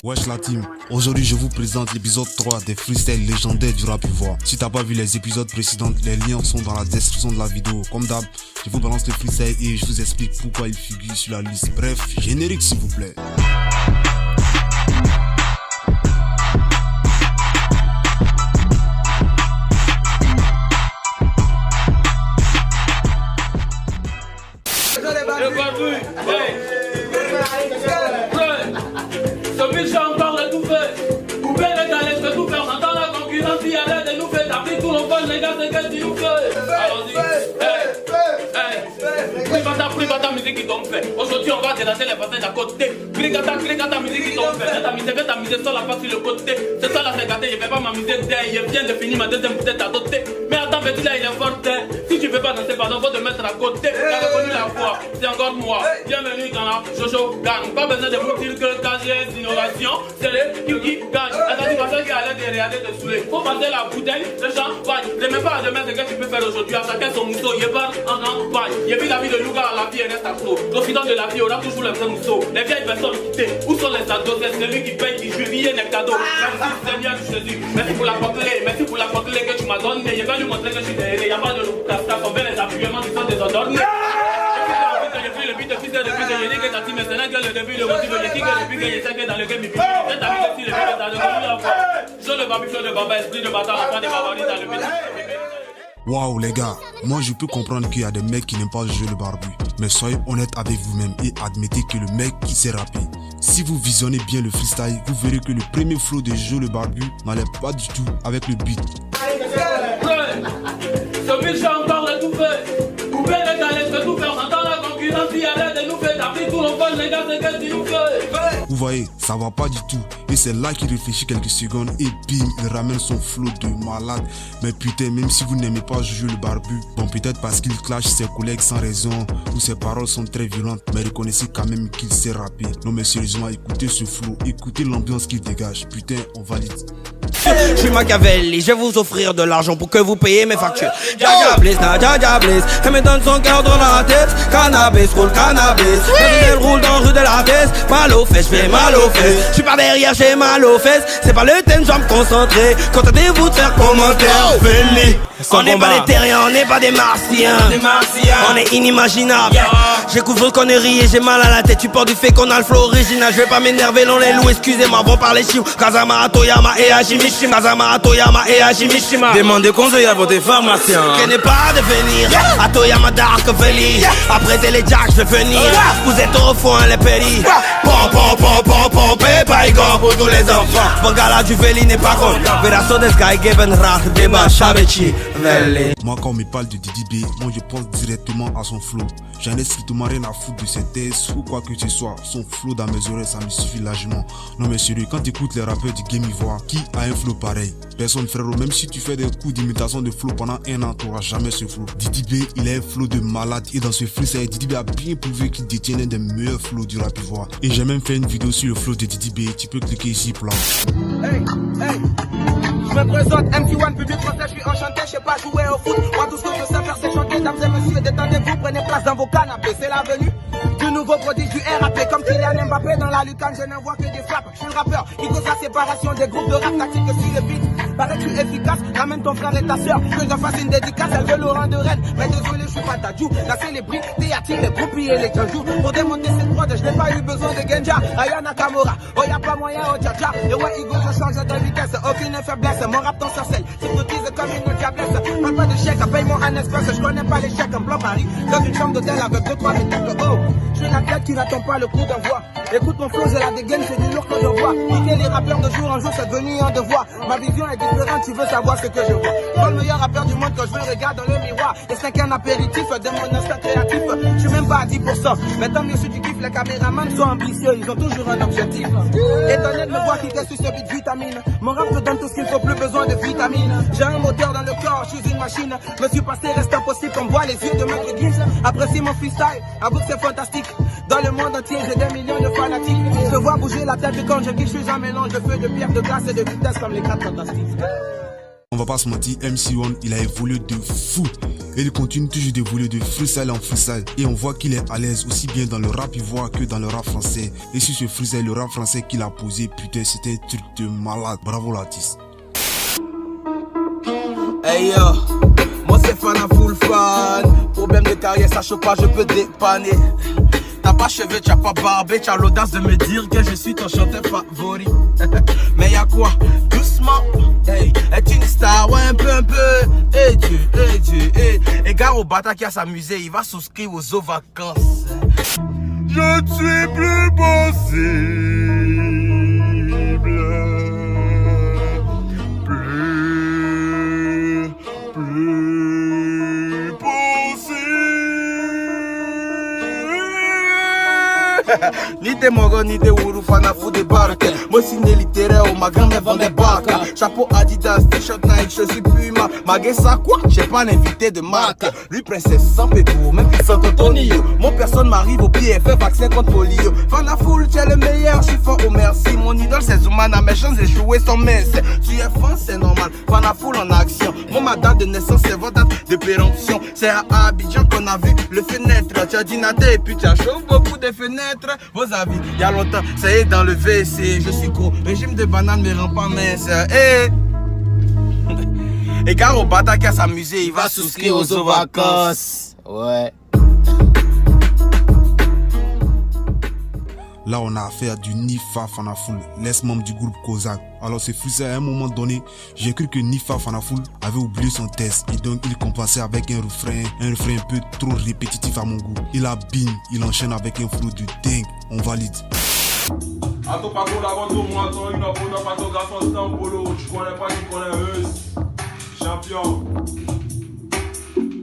Wesh la team, aujourd'hui je vous présente l'épisode 3 des freestyles légendaires du rap ivoire. Si t'as pas vu les épisodes précédents, les liens sont dans la description de la vidéo. Comme d'hab, je vous balance le freestyle et je vous explique pourquoi il figure sur la liste. Bref, générique s'il vous plaît. J'ai encore le tout fait. Couper les galets, je peux tout faire. J'entends la concurrence, il y a l'air de nous faire taper tout le monde, les gars, c'est qu'est-ce qu'il nous fait. Allons-y. Pris ta musique qui t'ont fait. Aujourd'hui, on va dénoncer les passages à côté. Pris ta musique qui t'ont fait. Fais ta musique sur la face sur le côté. C'est ça la gâté, je vais pas m'amuser derrière. Je viens de finir ma deuxième bouteille à doter. Mais attends, petit là, il est fort. Si tu veux pas danser, pardon, faut te mettre à côté. T'as reconnu la voix, c'est encore moi. Bienvenue dans la Jojo Gang. Pas besoin de vous dire que quand j'ai d'innovation, c'est le qui gagne. Attends, tu vas qui allait te regarder te saouler. Faut passer la bouteille, le champagne. Je même pas à demain ce que tu peux faire aujourd'hui. À chacun son mousseau, il parle en campagne. Il vit la vie de Louga, la vie reste à flot. L'Occident de la vie aura toujours les vrais mousseaux. Les vieilles personnes quittées, où sont les ados? C'est celui qui paye, qui joue, rien n'est cadeau. Merci Seigneur Jésus, merci pour la clé que tu m'as donnée. Je vais lui montrer que je suis derrière. Il n'y a pas de loup, casca, on fait les appuiements qui sont désordonnés. J'ai pris le beat de fils depuis que j'ai dit que t'as dit maintenant que le début, le motif, le kick, depuis que j'ai sais que dans le game, il puis cette ami aussi, le beat, dans le game, je le babi, je le baba, esprit de bâtard, en train de bavarder dans le beat. Waouh les gars, moi je peux comprendre qu'il y a des mecs qui n'aiment pas jouer le barbu. Mais soyez honnête avec vous-même et admettez que le mec qui sait rapper. Si vous visionnez bien le freestyle, vous verrez que le premier flow de Joe le barbu n'allait pas du tout avec le beat. Ce beat j'ai encore le tout fait. Couper les galets, je peux tout faire. J'entends la concurrence, il y a l'air de nous faire taper tout le monde, les gars, c'est qu'est-ce qu'il nous fait. Vous voyez, ça va pas du tout. Et c'est là qu'il réfléchit quelques secondes et bim, il ramène son flow de malade. Mais putain, même si vous n'aimez pas Jojo le barbu, bon peut-être parce qu'il clash ses collègues sans raison ou ses paroles sont très violentes, mais reconnaissez quand même qu'il sait rapper. Non mais sérieusement, écoutez ce flow, écoutez l'ambiance qu'il dégage. Putain, on valide. Je suis Machiavelli, je vais vous offrir de l'argent pour que vous payiez mes factures. Jaja Bliss, na Jaja Bliss, elle me donne son cœur dans la tête. Cannabis, roule cannabis, elle roule dans rue de la tête. Mal aux fesses, j'fais mal aux fesses. Je suis par derrière, j'ai mal aux fesses. C'est pas le thème, je dois me concentrer. Contentez-vous de faire commentaire. Fais-les. On n'est pas des terriens, on n'est pas des martiens. On est inimaginable. J'écoute vos conneries et j'ai mal à la tête. Tu parles du fait qu'on a le flow original. Je vais pas m'énerver, l'on les loue, excusez-moi, bon par les chiffres. Kazama, Atoyama et Hajimishima. Kazama, Atoyama et Hajimishima. Demandez conseil à votre pharmacien. Je n'ai pas de venir. Atoyama Dark Valley. Après c'est les jacks, je vais venir. Vous êtes au fond, les péris. Pom, paygon pour tous les enfants. Bangala du Veli n'est pas con. Verasso des Sky Given Rach, Deba Shabechi. Moi quand on me parle de Didi B, moi je pense directement à son flow. J'en ai strictement rien à foutre de ses thèses ou quoi que ce soit. Son flow dans mes oreilles, ça me suffit largement. Non mais sérieux, quand tu écoutes les rappeurs du game ivoire, qui a un flow pareil? Personne frérot, même si tu fais des coups d'imitation de flow pendant un an, tu n'auras jamais ce flow. Didi B, il a un flow de malade et dans ce freestyle, Didi B a bien prouvé qu'il détient l'un des meilleurs flows du rap ivoire. Et j'ai même fait une vidéo sur le flow de Didi B, tu peux cliquer ici pour la... Hey, je me présente MC1, public français, je suis enchanté, je sais pas jouer au foot. Moi tout ce que je sais faire c'est chanter, dames et messieurs, détendez-vous, prenez place dans vos canapés, c'est la venue du nouveau prodige du RAP. Comme Kylian Mbappé dans la lucarne, je ne vois que des frappes. Je suis le rappeur qui cause la séparation des groupes de rap tactique sur le beat. Paraît que je suis efficace, ramène ton frère et ta soeur, que je fasse une dédicace, elle veut Laurent de Rennes. Mais désolé, je suis pas Tadjou, la célébrité attire les groupies et les janjous. Pour démonter cette prod, je n'ai pas eu besoin de Genja, Ayana Kamora, oh y'a pas moyen, oh dja dja. Et ouais, Igo, je change de vitesse, aucune faiblesse, mon rap t'en sorcelle, s'hypnotise comme une diablesse. Parle pas de chèque, paye-moi un espèce, je connais pas les chèques en blanc Paris. Dans une chambre d'hôtel avec 2-3 méthodes, oh, je suis la tête qui n'attend pas le coup d'envoi. Écoute mon flow, j'ai la dégaine, c'est du lourd que je vois. Niquer les rappeurs de jour en jour, c'est devenu un devoir. Ma vision est différente, tu veux savoir ce que je vois. Pas le meilleur rappeur du monde que je me regarde dans le miroir. Et c'est qu'un apéritif de mon instinct créatif. Je suis même pas à 10%. Mais tant mieux si tu kiffes, les caméramans sont ambitieux, ils ont toujours un objectif. Étonné de me voir cliquer sur ce beat vitamine. Mon rap te donne tout ce qu'il faut, plus besoin de vitamines. J'ai un moteur dans le corps, je suis une machine. Me suis passé, reste impossible qu'on voit les yeux de Maître Gims. Apprécie mon freestyle, avoue que c'est fantastique. Dans le monde entier, j'ai des millions de fanatiques. Je vois bouger la tête quand je dis, je suis un mélange de feu, de pierre, de glace et de vitesse comme les 4 fantastiques. On va pas se mentir, MC1, il a évolué de fou. Et il continue toujours d'évoluer de freestyle en freestyle. Et on voit qu'il est à l'aise aussi bien dans le rap ivoire que dans le rap français. Et sur ce freestyle, le rap français qu'il a posé, putain, c'était un truc de malade. Bravo l'artiste. Hey yo, moi c'est fan à full fan. Problème de carrière, ça choque pas, je peux dépanner. T'as pas cheveux, t'as pas barbé, t'as l'audace de me dire que je suis ton chanteur favori. Mais y'a quoi? Doucement, hey, est une star, ouais un peu. Hey Dieu, hey. Et gars au bata qui a s'amusé, il va souscrire aux vacances. Je ne suis plus possible. Plus possible. Ni des Mogo, ni des Wuru, Fanafou débarque. Moi signé littéraire, ma grand-mère vend des bacs. Chapeau Adidas, t-shirt Nike, je suis Puma. Malgré ça quoi, j'ai pas l'invité de marque. Lui princesse sans pépo, même puissant Antonio. Mon personne m'arrive au pied et fait vaccin contre polio. Fanafoul, tu es le meilleur, je suis fort, oh merci. Mon idole c'est Zoumana, mes chances de jouer sont minces. Tu es fan, c'est normal, Fanafoul en action. Moi ma date de naissance c'est votre date de péremption. C'est à Abidjan qu'on a vu le fenêtre. Tu as dînaté et puis tu as chaud beaucoup de fenêtres. Vos avis, il y a longtemps, ça y est dans le WC. Je suis gros, régime de banane me rend pas mince. Et car au bata qui a s'amusé, il va souscrire aux vacances. Ouais. Là, on a affaire du Nifa Fanafoul, l'ex-membre du groupe Kozak. Alors, c'est freestyle à un moment donné, j'ai cru que Nifa Fanafoul avait oublié son test. Et donc, il compensait avec un refrain un peu trop répétitif à mon goût. Il a bing, il enchaîne avec un flow de dingue. On valide. Champion.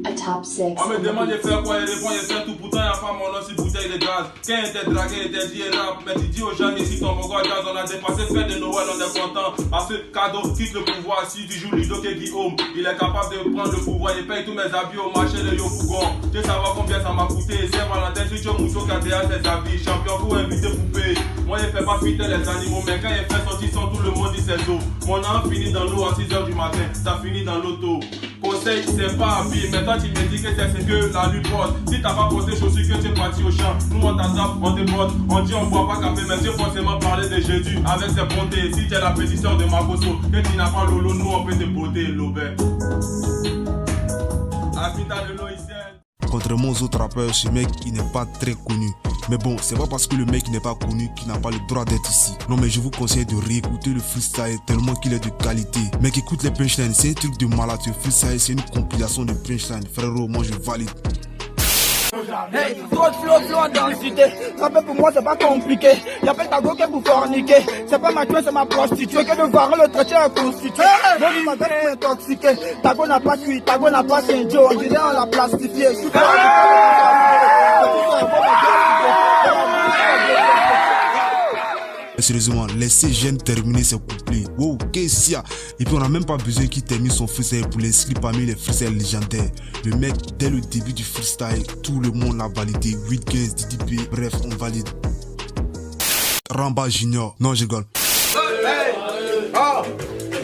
A top 6. On me demande de faire quoi, il répond, il fait tout, pourtant il n'y a pas mon nom sur bouteille de gaz. Quand il était dragué, il était dit rap, mais tu dis aux gens ici ton Mogo Jazz, on a dépassé fête de Noël, on est content. Parce que cadeau quitte le pouvoir, si tu joues Ludo que Guillaume, il est capable de prendre le pouvoir, il paye tous mes habits au marché de Yopougon. Tu veux savoir combien ça m'a coûté, c'est Valentin, si tu as Mousso qui a déjà ses habits, champion pour inviter poupée. Moi il fait pas fuiter les animaux, mais quand il fait sortir son tout le monde dit c'est eau. Mon âme finit dans l'eau à 6h du matin, ça finit dans l'auto. Conseil, c'est pas habillé, mais toi tu me dis que c'est ce que la lutte porte. Si t'as pas porté chaussures, que tu es parti au champ, nous on t'attrape, on te porte. On dit on boit pas café, mais tu forcément parler de Jésus avec ses bontés. Si tu es la pétition de Makoso, que tu n'as pas Lolo, nous on peut te porter l'obé. Habita de l'Oïciel. Contrairement aux autres rappeurs, ce mec il n'est pas très connu. Mais bon, c'est pas parce que le mec n'est pas connu qu'il n'a pas le droit d'être ici. Non mais je vous conseille de réécouter le freestyle tellement qu'il est de qualité. Mec, écoute les punchlines, c'est un truc de malade. Ce freestyle c'est une compilation de punchlines. Frérot, moi je valide. Hey, trop de flow en densité. Rapper pour moi c'est pas compliqué. Y'appelle ta go que pour forniquer. C'est pas ma tuée, c'est ma prostituée. Que de voir le traité est constitué. Mon vie m'a donné intoxiqué. Ta go n'a pas cuit, ta go n'a pas Saint Joe. On dirait on l'a plastifié. Je suis Sérieusement, laissez Jeune terminer ses couplets. Wow, qu'est-ce qu'il y a? Et puis on n'a même pas besoin qu'il termine son freestyle pour l'inscrire parmi les freestyles légendaires. Le mec, dès le début du freestyle, tout le monde l'a validé. 8-15, DDP, bref, on valide. Ramba Junior, non je rigole. Hey, oh,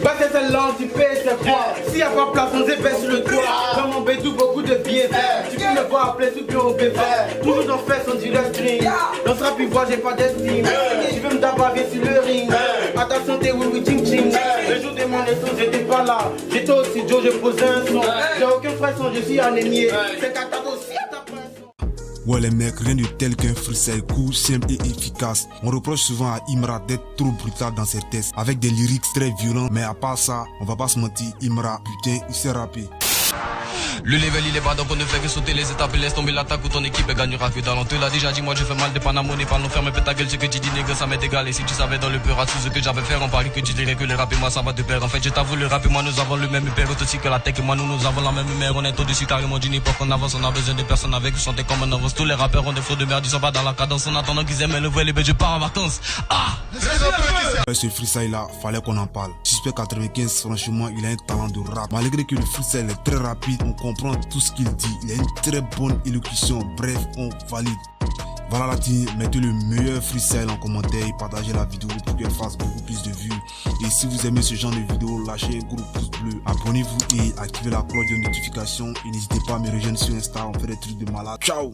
battez celle l'anti-P, c'est quoi? S'il y a pas place, on s'épaisse sur le toit. Dans mon bédou, beaucoup de billets. Tu peux me voir appeler tout bien au bébé. Toujours dans fesse, on dit le string. Dans ce rap ivoire, j'ai pas d'estime. Tu veux me tabaguer sur le ring. Attention, t'es oui, ching ching. Le jour de mon naissance, j'étais pas là. J'étais aussi Joe, j'ai posé un son. J'ai aucun frisson, je suis anémié. C'est qu'à ta aussi, ta pression. Ouais les mecs, rien de tel qu'un freestyle court, simple et efficace. On reproche souvent à Imra d'être trop brutal dans ses tests, avec des lyrics très violents, mais à part ça, on va pas se mentir, Imra, putain, il s'est rappé. Le level il est bas donc on ne fait que sauter les étapes et laisse tomber l'attaque où ton équipe gagnera que talent. Tu l'as déjà dit, moi je fais mal de panamo, n'est pas non ferme, fais ta gueule, ce que tu dis nègre ça m'est égal. Et si tu savais dans le peur à tout ce que j'avais fait, on parie que tu dirais que le rap et moi ça va te perdre. En fait je t'avoue, le rap et moi nous avons le même père, aussi que la tech et moi nous avons la même mère. On est au-dessus carrément d'une époque, on avance, on a besoin de personnes avec qui chanter comme on avance. Tous les rappeurs ont des flots de merde, ils sont pas dans la cadence, en attendant qu'ils aiment le vrai, les je pars en vacances. Ah! Ce freestyle là, fallait qu'on en parle. Suspect 95, franchement, il a un talent de rap. Malgré que le freestyle est très rapide, on comprend tout ce qu'il dit. Il a une très bonne élocution. Bref, on valide. Voilà la team, mettez le meilleur freestyle en commentaire et partagez la vidéo pour qu'elle fasse beaucoup plus de vues. Et si vous aimez ce genre de vidéo, lâchez un gros pouce bleu, abonnez-vous et activez la cloche de notification. Et n'hésitez pas à me rejoindre sur Insta, on fait des trucs de malade. Ciao!